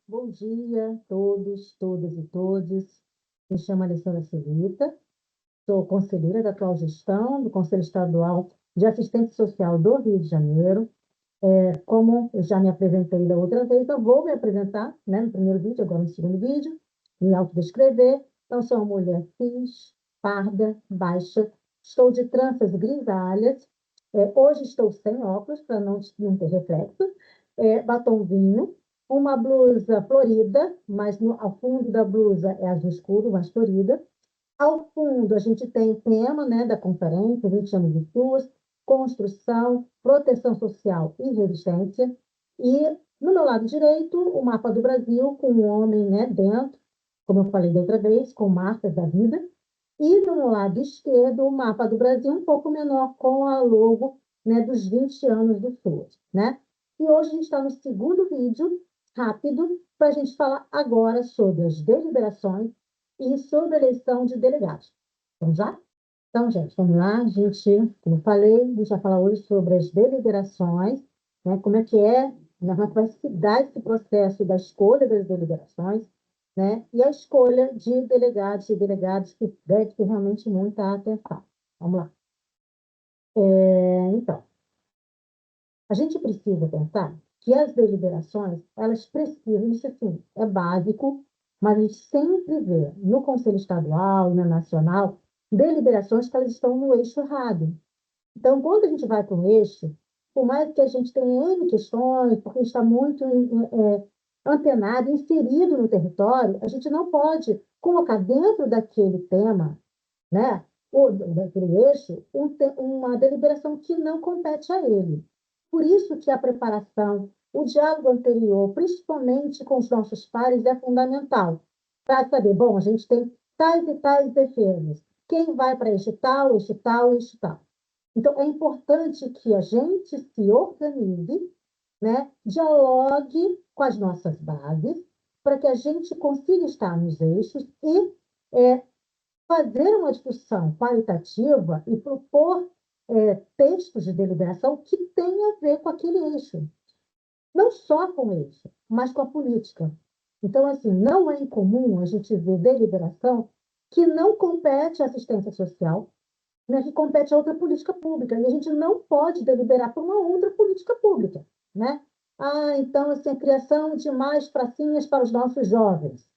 Bom dia a todos, todas e todos. Me chamo Alessandra Silvita, sou conselheira da atual gestão do Conselho Estadual de Assistência Social do Rio de Janeiro. Como eu já me apresentei da outra vez, eu vou me apresentar, né, no primeiro vídeo, agora no segundo vídeo, me autodescrever. Então, sou uma mulher cis, parda, baixa, estou de tranças grisalhas. Hoje estou sem óculos, para não ter reflexo, batom vinho, uma blusa florida, mas ao fundo da blusa é azul escuro, mais florida. Ao fundo, a gente tem o tema, né, da conferência, 20 anos de SUS, construção, proteção social e resistência. E, no meu lado direito, o mapa do Brasil, com um homem, né, dentro, como eu falei da outra vez, com marcas da vida. E, no meu lado esquerdo, o mapa do Brasil, um pouco menor, com a logo, né, dos 20 anos do SUS, né? E hoje a gente está no segundo vídeo, rápido, para a gente falar agora sobre as deliberações e sobre a eleição de delegados. Vamos lá? Então, gente, vamos lá. A gente, como eu falei, a gente vai falar hoje sobre as deliberações, né? Como é que é, né? Como é que vai se dar esse processo da escolha das deliberações, né? E a escolha de delegados e delegadas que deve ter realmente muita atenção. Vamos lá. Então, a gente precisa pensar que as deliberações, elas precisam, isso assim, é básico, mas a gente sempre vê no Conselho Estadual, na Nacional, deliberações que elas estão no eixo errado. Então, quando a gente vai para um eixo, por mais que a gente tenha N questões, porque está muito antenado, inserido no território, a gente não pode colocar dentro daquele tema, né, ou daquele eixo, uma deliberação que não compete a ele. Por isso que a preparação, o diálogo anterior, principalmente com os nossos pares, é fundamental. Para saber, bom, a gente tem tais e tais defesas. Quem vai para este tal, este tal, este tal. Então, é importante que a gente se organize, né, dialogue com as nossas bases, para que a gente consiga estar nos eixos e fazer uma discussão qualitativa e propor textos de deliberação que tenham a ver com aquele eixo. Não só com eixo, mas com a política. Então, assim, não é incomum a gente ver deliberação que não compete à assistência social, né, que compete a outra política pública. E a gente não pode deliberar por uma outra política pública, né? Ah, então, assim, a criação de mais pracinhas para os nossos jovens.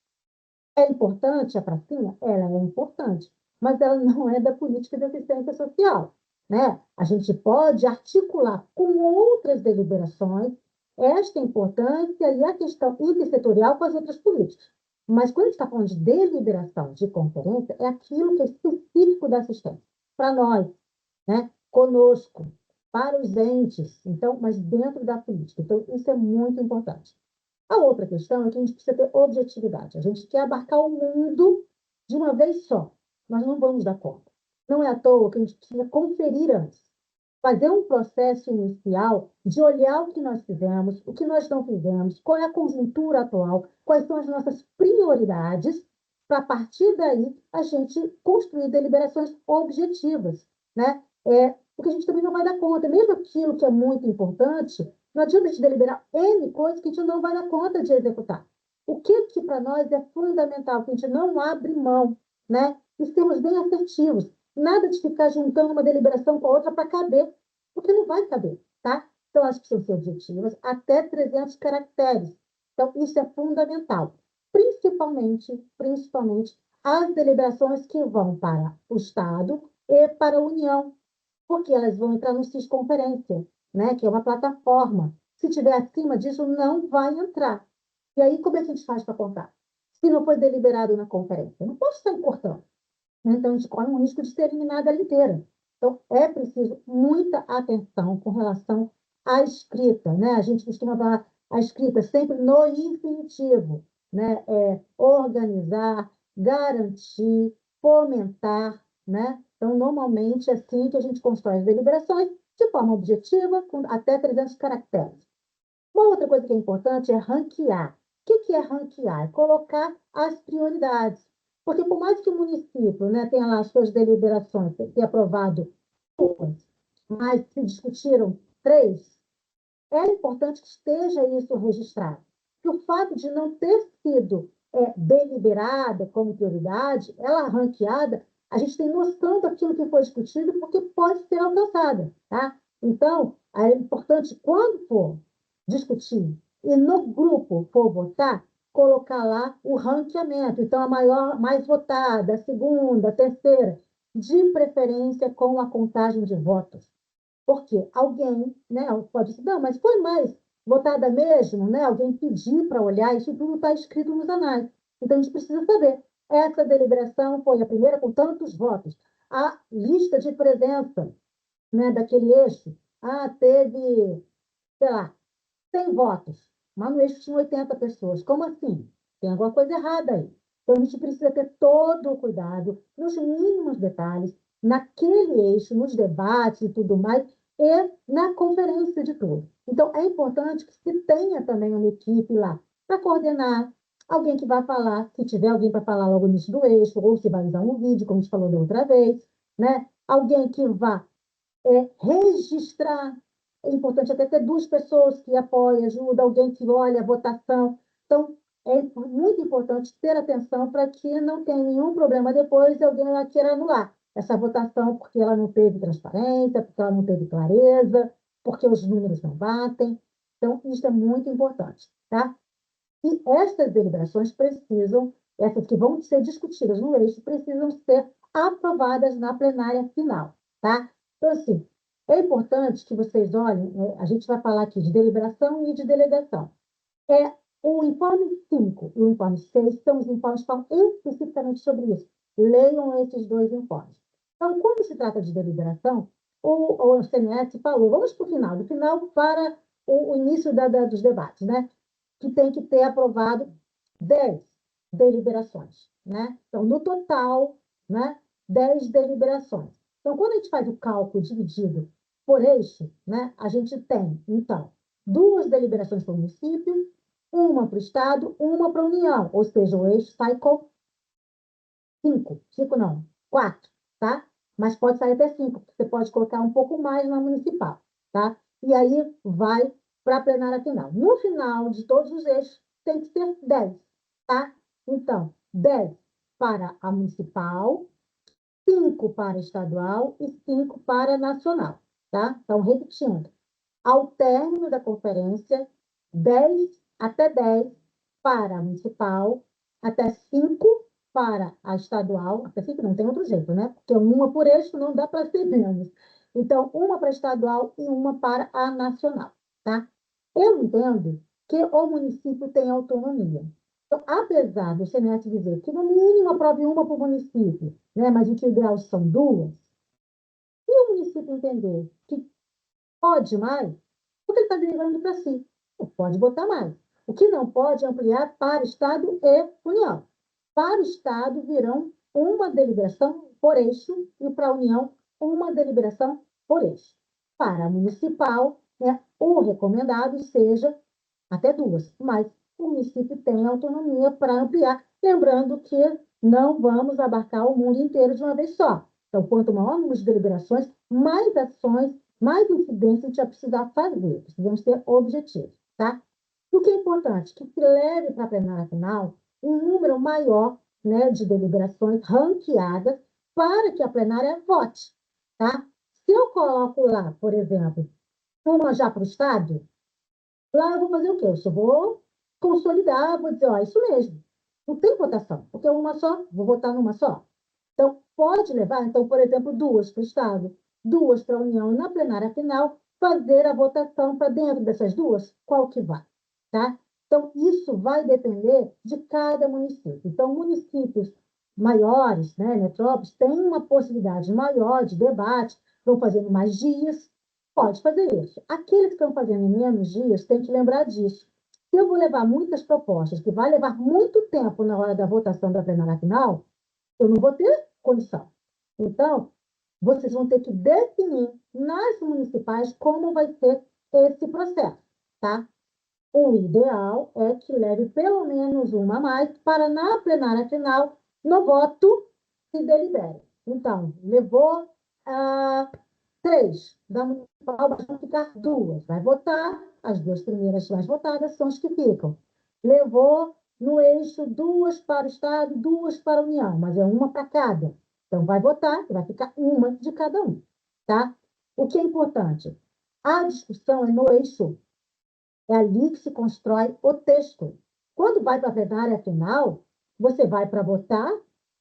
É importante a pracinha? Ela é importante, mas ela não é da política de assistência social, né? A gente pode articular com outras deliberações esta importância e a questão intersetorial com as outras políticas. Mas quando a gente está falando de deliberação de conferência, é aquilo que é específico da assistência, para nós, né? Conosco, para os entes, então, mas dentro da política. Então, isso é muito importante. A outra questão é que a gente precisa ter objetividade. A gente quer abarcar o mundo de uma vez só. Nós não vamos dar conta. Não é à toa que a gente precisa conferir antes. Fazer um processo inicial de olhar o que nós fizemos, o que nós não fizemos, qual é a conjuntura atual, quais são as nossas prioridades, para a partir daí a gente construir deliberações objetivas, né? Porque a gente também não vai dar conta. Mesmo aquilo que é muito importante, não adianta a gente deliberar N coisas que a gente não vai dar conta de executar. O que para nós é fundamental, que a gente não abre mão, né? E sermos bem assertivos. Nada de ficar juntando uma deliberação com a outra para caber, porque não vai caber, tá? Então, elas precisam ser objetivas, até 300 caracteres. Então, isso é fundamental. Principalmente as deliberações que vão para o Estado e para a União, porque elas vão entrar no Cisconferência, né, que é uma plataforma. Se tiver acima disso, não vai entrar. E aí, como é que a gente faz para contar? Se não foi deliberado na conferência, eu não posso estar importando. Né? Então, a gente corre um risco de ser eliminada ela inteira. Então, é preciso muita atenção com relação à escrita. Né? A gente costuma falar a escrita sempre no infinitivo. Né? Organizar, garantir, fomentar. Né? Então, normalmente, é assim que a gente constrói as deliberações, de forma objetiva, com até 300 caracteres. Uma outra coisa que é importante é ranquear. O que é ranquear? É colocar as prioridades. Porque por mais que o município, né, tenha lá as suas deliberações, tenha aprovado duas, mas se discutiram três, é importante que esteja isso registrado. que o fato de não ter sido deliberada como prioridade, ela ranqueada, a gente tem noção daquilo que foi discutido porque pode ser alcançada, tá? Então, é importante, quando for discutir e no grupo for votar, colocar lá o ranqueamento. Então, a maior, mais votada, a segunda, a terceira, de preferência com a contagem de votos. Porque alguém, né, pode dizer, não, mas foi mais votada mesmo, né? Alguém pedir para olhar, isso tudo está escrito nos anais. Então, a gente precisa saber. Essa deliberação foi a primeira com tantos votos. A lista de presença, né, daquele eixo, teve, sei lá, 100 votos, mas no eixo tinha 80 pessoas. Como assim? Tem alguma coisa errada aí. Então, a gente precisa ter todo o cuidado, nos mínimos detalhes, naquele eixo, nos debates e tudo mais, e na conferência de tudo. Então, é importante que se tenha também uma equipe lá para coordenar, alguém que vai falar, se tiver alguém para falar logo no início do eixo, ou se vai usar um vídeo, como a gente falou da outra vez, né? Alguém que vá registrar. É importante até ter duas pessoas que apoiem, ajudam, alguém que olha a votação. Então, é muito importante ter atenção para que não tenha nenhum problema depois e alguém lá queira anular essa votação porque ela não teve transparência, porque ela não teve clareza, porque os números não batem. Então, isso é muito importante, tá? E essas deliberações precisam, essas que vão ser discutidas no eixo, precisam ser aprovadas na plenária final, tá? Então, assim, é importante que vocês olhem, a gente vai falar aqui de deliberação e de delegação. O informe 5 e o informe 6 são os informes que falam especificamente sobre isso. Leiam esses dois informes. Então, quando se trata de deliberação, o CNS falou, vamos para o final, do final para o início dos debates, né? Que tem que ter aprovado 10 deliberações, né? Então, no total, né, 10 deliberações. Então, quando a gente faz o cálculo dividido por eixo, né, a gente tem, então, duas deliberações para o município, uma para o Estado, uma para a União, ou seja, o eixo sai com 5 não, 4, tá? Mas pode sair até 5, porque você pode colocar um pouco mais na municipal, tá? E aí vai para a plenária final. No final de todos os eixos, tem que ser 10, tá? Então, 10 para a municipal, 5 para a estadual e 5 para a nacional, tá? Então, repetindo, ao término da conferência, 10 até 10 para a municipal, até 5 para a estadual, até 5 não tem outro jeito, né? Porque uma por eixo não dá para ser menos. Então, uma para a estadual e uma para a nacional, tá? Eu entendo que o município tem autonomia. Então, apesar do CNS dizer que no mínimo aprove uma por município, né? Mas o que o ideal são duas, se o município entender que pode mais, porque ele está deliberando para si. Pode botar mais. O que não pode é ampliar para Estado e União. Para o Estado virão uma deliberação por eixo e para a União uma deliberação por eixo. Para a municipal, né, o recomendado seja até duas, mas o município tem autonomia para ampliar, lembrando que não vamos abarcar o mundo inteiro de uma vez só. Então, quanto maior o número de deliberações, mais ações, mais incidência a gente vai precisar fazer. Precisamos ter objetivos, tá? E o que é importante? Que se leve para a plenária final um número maior, né, de deliberações ranqueadas para que a plenária vote, tá? Se eu coloco lá, por exemplo, uma já para o Estado, lá eu vou fazer o quê? Eu só vou consolidar, vou dizer, ó, isso mesmo. Não tem votação, porque é uma só, vou votar numa só. Então, pode levar, então, por exemplo, duas para o Estado, duas para a União, e na plenária final, fazer a votação para dentro dessas duas, qual que vai, tá? Então, isso vai depender de cada município. Então, municípios maiores, né, metrópoles, têm uma possibilidade maior de debate, vão fazendo mais dias, pode fazer isso. Aqueles que estão fazendo em menos dias têm que lembrar disso. Se eu vou levar muitas propostas, que vai levar muito tempo na hora da votação da plenária final, eu não vou ter condição. Então, vocês vão ter que definir nas municipais como vai ser esse processo, tá? O ideal é que leve pelo menos uma a mais para, na plenária final, no voto, se delibere. Então, levou ah, 3 da municipal, vão ficar duas. Vai votar, as duas primeiras mais votadas são as que ficam. levou no eixo 2 para o Estado, 2 para a União, mas é uma para cada. Então, vai votar, vai ficar uma de cada um, tá? O que é importante? A discussão é no eixo. É ali que se constrói o texto. Quando vai para a plenária final, você vai para votar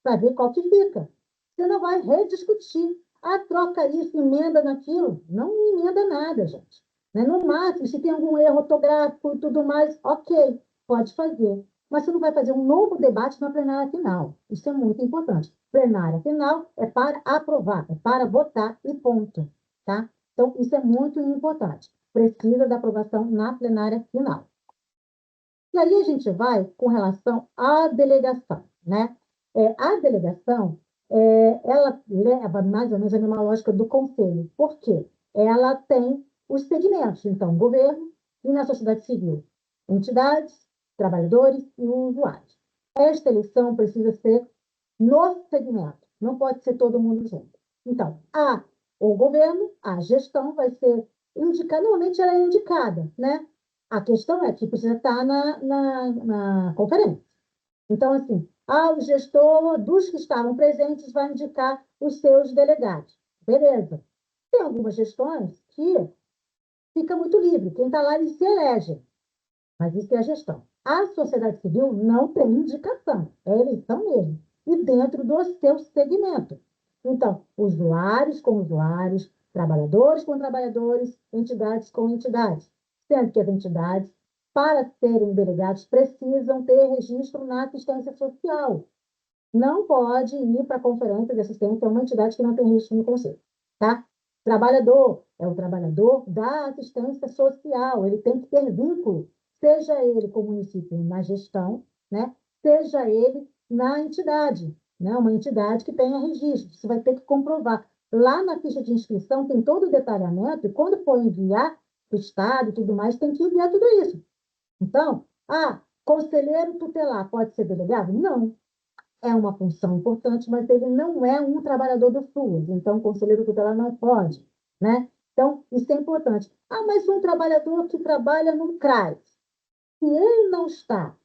para ver qual que fica. Você não vai rediscutir. Ah, troca isso, emenda naquilo. Não emenda nada, gente. Né? No máximo, se tem algum erro ortográfico e tudo mais, ok, pode fazer. Mas você não vai fazer um novo debate na plenária final. Isso é muito importante. Plenária final é para aprovar, é para votar e ponto. Tá? Então, isso é muito importante. Precisa da aprovação na plenária final. E aí a gente vai com relação à delegação, né? A delegação, ela leva mais ou menos a mesma lógica do conselho. Por quê? Ela tem os segmentos, então, governo e na sociedade civil, entidades, trabalhadores e usuários. Esta eleição precisa ser no segmento, não pode ser todo mundo junto. Então, o governo, a gestão vai ser indicada, normalmente ela é indicada, né? A questão é que precisa estar na conferência. Então, assim, o gestor dos que estavam presentes vai indicar os seus delegados. Beleza. Tem algumas gestões que fica muito livre. Quem está lá, ele se elege. Mas isso é a gestão. A sociedade civil não tem indicação. É eleição mesmo. E dentro do seu segmento. Então, usuários com usuários, trabalhadores com trabalhadores, entidades com entidades. Sendo que as entidades, para serem delegados, precisam ter registro na assistência social. Não pode ir para a conferência de assistência uma entidade que não tem registro no conselho. Tá? Trabalhador é o trabalhador da assistência social, ele tem que ter vínculo, seja ele com o município na gestão, né? Seja ele na entidade, né? Uma entidade que tenha registro, você vai ter que comprovar. Lá na ficha de inscrição tem todo o detalhamento, e quando for enviar para o Estado e tudo mais, tem que enviar tudo isso. Então, conselheiro tutelar pode ser delegado? Não, é uma função importante, mas ele não é um trabalhador do SUS, então o conselheiro tutelar não pode, né? Então, isso é importante. Mas um trabalhador que trabalha no CRAS, se ele não está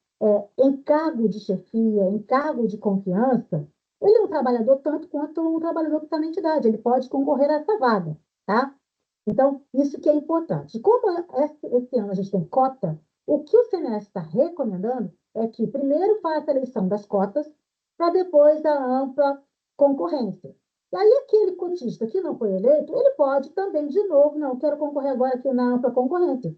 em cargo de chefia, em cargo de confiança, ele é um trabalhador tanto quanto um trabalhador que está na entidade, ele pode concorrer a essa vaga, tá? Então, isso que é importante. Como esse ano a gente tem cota, o que o CNS está recomendando é que primeiro faça a eleição das cotas, para depois a ampla concorrência. E aí, aquele cotista que não foi eleito, ele pode também, de novo, não, quero concorrer agora aqui na ampla concorrência.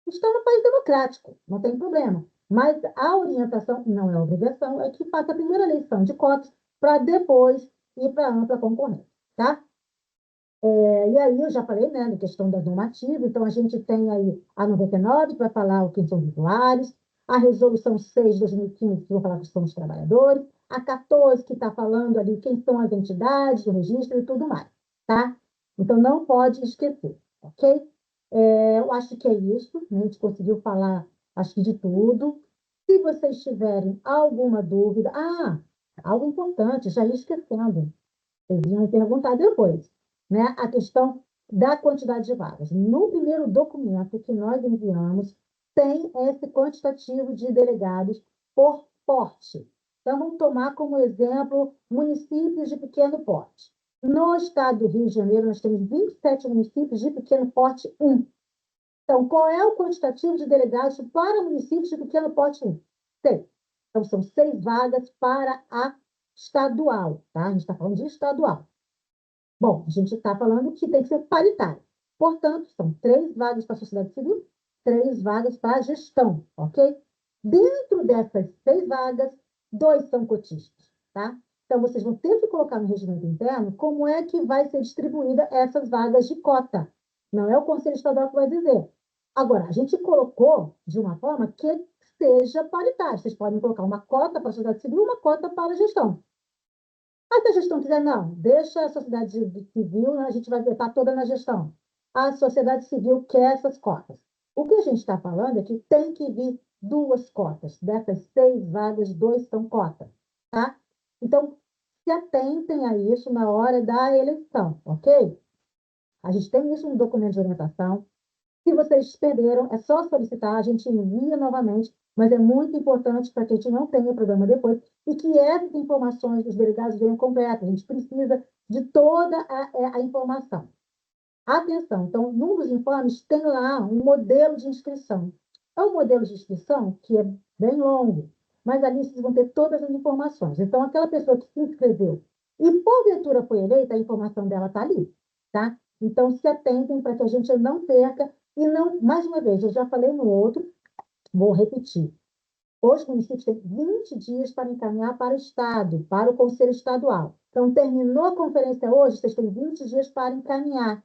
Está no país democrático, não tem problema. Mas a orientação, não é obrigação, é que faça a primeira eleição de cotas para depois ir para a ampla concorrência, tá? E aí eu já falei, né, na questão das normativas, então a gente tem aí a 99, que vai falar quem são os usuários, a resolução 6 de 2015, que vai falar que são os trabalhadores, a 14, que está falando ali quem são as entidades, o registro e tudo mais, tá? Então não pode esquecer, ok? Eu acho que é isso, né? A gente conseguiu falar, acho que de tudo. Se vocês tiverem alguma dúvida, algo importante, já ia esquecendo, vocês iam perguntar depois, né? A questão da quantidade de vagas. No primeiro documento que nós enviamos, tem esse quantitativo de delegados por porte. Então, vamos tomar como exemplo municípios de pequeno porte. No estado do Rio de Janeiro, nós temos 27 municípios de pequeno porte 1. Então, qual é o quantitativo de delegados para municípios de pequeno porte 1? 6. Então, são 6 vagas para a estadual, tá? A gente está falando de estadual. Bom, a gente está falando que tem que ser paritário. Portanto, são 3 vagas para a sociedade civil, 3 vagas para a gestão, ok? Dentro dessas 6 vagas, 2 são cotistas, tá? Então, vocês vão ter que colocar no regimento interno como é que vai ser distribuída essas vagas de cota. Não é o Conselho Estadual que vai dizer. Agora, a gente colocou de uma forma que seja paritário. Vocês podem colocar uma cota para a sociedade civil e uma cota para a gestão. Se a gestão quiser, não, deixa a sociedade civil, a gente vai botar toda na gestão. A sociedade civil quer essas cotas. O que a gente está falando é que tem que vir 2 cotas. Dessas 6 vagas, 2 são cotas, tá? Então, se atentem a isso na hora da eleição, ok? A gente tem isso no documento de orientação. Se vocês perderam, é só solicitar, a gente envia novamente mas é muito importante para que a gente não tenha problema depois e que essas informações dos delegados venham completas. A gente precisa de toda a informação. Atenção, então, num dos informes tem lá um modelo de inscrição. É um modelo de inscrição que é bem longo, mas ali vocês vão ter todas as informações. Então, aquela pessoa que se inscreveu e porventura foi eleita, a informação dela está ali, tá? Então, se atentem para que a gente não perca e não, mais uma vez, eu já falei no outro, vou repetir. Os municípios têm 20 dias para encaminhar para o Estado, para o Conselho Estadual. Então, terminou a conferência hoje, vocês têm 20 dias para encaminhar.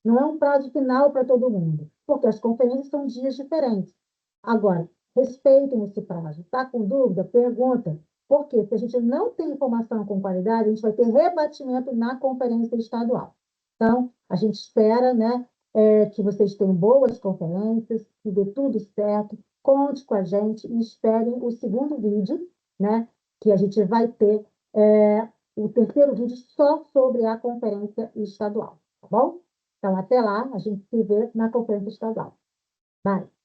Não é um prazo final para todo mundo, porque as conferências são dias diferentes. Agora, respeitem esse prazo. Está com dúvida? Pergunta. Porque se a gente não tem informação com qualidade, a gente vai ter rebatimento na conferência estadual. Então, a gente espera, né, que vocês tenham boas conferências, que dê tudo certo, conte com a gente e esperem o segundo vídeo, né, que a gente vai ter o terceiro vídeo só sobre a conferência estadual, tá bom? Então, até lá, a gente se vê na conferência estadual. Bye!